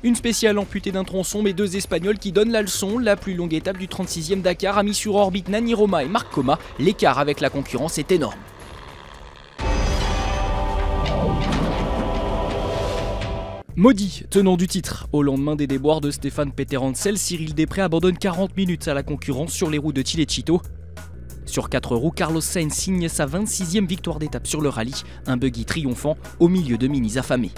Une spéciale amputée d'un tronçon, mais deux Espagnols qui donnent la leçon. La plus longue étape du 36e Dakar a mis sur orbite Nani Roma et Marc Coma. L'écart avec la concurrence est énorme. Maudit, tenant du titre. Au lendemain des déboires de Stéphane Peterhansel, Cyril Després abandonne 40 minutes à la concurrence sur les roues de Chilecito. Sur 4 roues, Carlos Sainz signe sa 26e victoire d'étape sur le rallye, un buggy triomphant au milieu de minis affamés.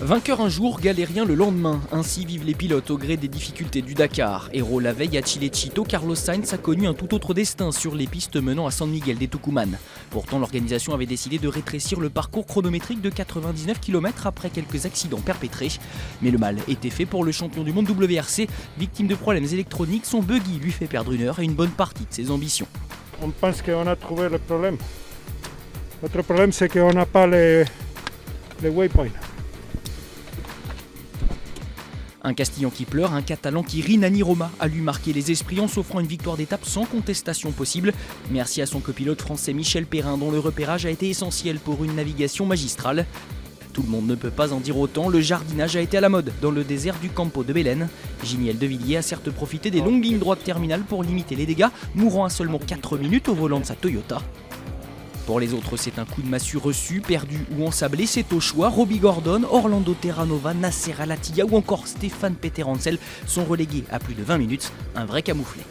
Vainqueur un jour, galérien le lendemain, ainsi vivent les pilotes au gré des difficultés du Dakar. Héros la veille à Chilecito, Carlos Sainz a connu un tout autre destin sur les pistes menant à San Miguel de Tucumán. Pourtant, l'organisation avait décidé de rétrécir le parcours chronométrique de 99 km après quelques accidents perpétrés. Mais le mal était fait pour le champion du monde WRC, victime de problèmes électroniques. Son buggy lui fait perdre une heure et une bonne partie de ses ambitions. On pense qu'on a trouvé le problème. Notre problème, c'est qu'on n'a pas les waypoints. Un Castillan qui pleure, un Catalan qui rit, Nani Roma a lui marqué les esprits en s'offrant une victoire d'étape sans contestation possible. Merci à son copilote français Michel Perrin dont le repérage a été essentiel pour une navigation magistrale. Tout le monde ne peut pas en dire autant, le jardinage a été à la mode dans le désert du Campo de Belén. Giniel de Villiers a certes profité des longues lignes droites terminales pour limiter les dégâts, mourant à seulement 4 minutes au volant de sa Toyota. Pour les autres, c'est un coup de massue reçu, perdu ou ensablé, c'est au choix. Robbie Gordon, Orlando Terranova, Nasser Al-Attiyah ou encore Stéphane Peterhansel sont relégués à plus de 20 minutes, un vrai camouflet.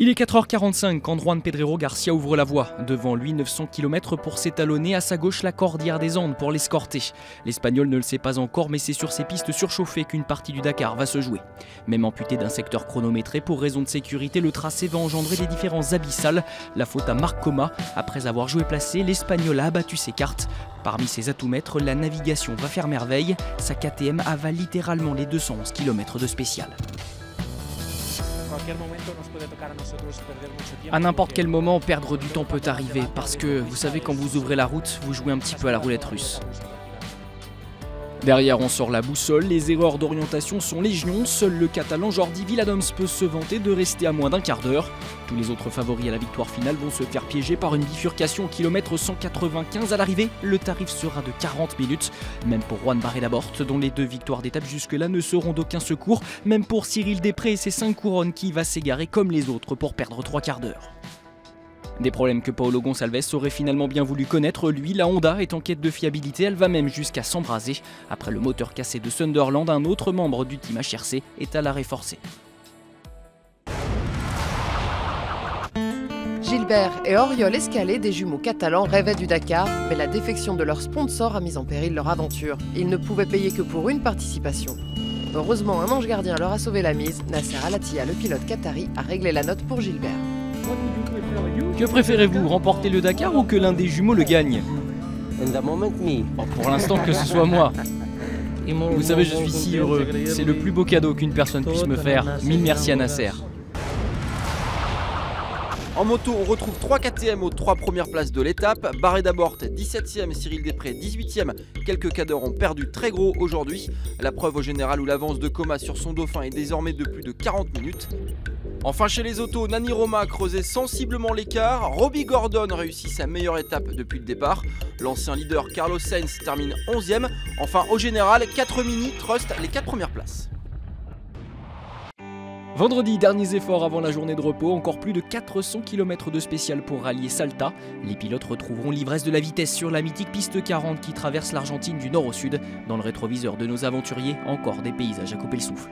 Il est 4h45 quand Juan Pedrero Garcia ouvre la voie. Devant lui, 900 km pour s'étalonner. À sa gauche, la Cordillère des Andes pour l'escorter. L'Espagnol ne le sait pas encore, mais c'est sur ces pistes surchauffées qu'une partie du Dakar va se jouer. Même amputé d'un secteur chronométré, pour raison de sécurité, le tracé va engendrer des différences abyssales. La faute à Marc Coma. Après avoir joué placé, l'Espagnol a abattu ses cartes. Parmi ses atouts maîtres, la navigation va faire merveille. Sa KTM avale littéralement les 211 km de spécial. À n'importe quel moment, perdre du temps peut arriver, parce que, vous savez, quand vous ouvrez la route, vous jouez un petit peu à la roulette russe. Derrière, on sort la boussole, les erreurs d'orientation sont légion, seul le Catalan Jordi Villadoms peut se vanter de rester à moins d'un quart d'heure. Tous les autres favoris à la victoire finale vont se faire piéger par une bifurcation au kilomètre 195 à l'arrivée. Le tarif sera de 40 minutes, même pour Juan Barré-Laborte, dont les 2 victoires d'étape jusque-là ne seront d'aucun secours, même pour Cyril Després et ses 5 couronnes qui va s'égarer comme les autres pour perdre 3 quarts d'heure. Des problèmes que Paulo Gonçalves aurait finalement bien voulu connaître, lui, la Honda est en quête de fiabilité, elle va même jusqu'à s'embraser. Après le moteur cassé de Sunderland, un autre membre du team HRC est à l'arrêt forcé. Gilbert et Oriol Escalé, des jumeaux catalans, rêvaient du Dakar, mais la défection de leur sponsor a mis en péril leur aventure. Ils ne pouvaient payer que pour une participation. Heureusement, un ange gardien leur a sauvé la mise. Nasser Al-Attiyah, le pilote qatari, a réglé la note pour Gilbert. Que préférez-vous, remporter le Dakar ou que l'un des jumeaux le gagne? Pour l'instant, que ce soit moi. Vous savez, je suis si heureux. C'est le plus beau cadeau qu'une personne puisse me faire. Mille merci à Nasser. En moto, on retrouve 3 KTM aux 3 premières places de l'étape. Barré-Laborte 17e, Cyril Després 18e. Quelques cadors ont perdu très gros aujourd'hui. La preuve au général où l'avance de Coma sur son dauphin est désormais de plus de 40 minutes. Enfin chez les autos, Nani Roma a creusé sensiblement l'écart. Robbie Gordon réussit sa meilleure étape depuis le départ. L'ancien leader Carlos Sainz termine 11e. Enfin au général, 4 mini trustent les 4 premières places. Vendredi, derniers efforts avant la journée de repos, encore plus de 400 km de spécial pour rallier Salta. Les pilotes retrouveront l'ivresse de la vitesse sur la mythique piste 40 qui traverse l'Argentine du nord au sud. Dans le rétroviseur de nos aventuriers, encore des paysages à couper le souffle.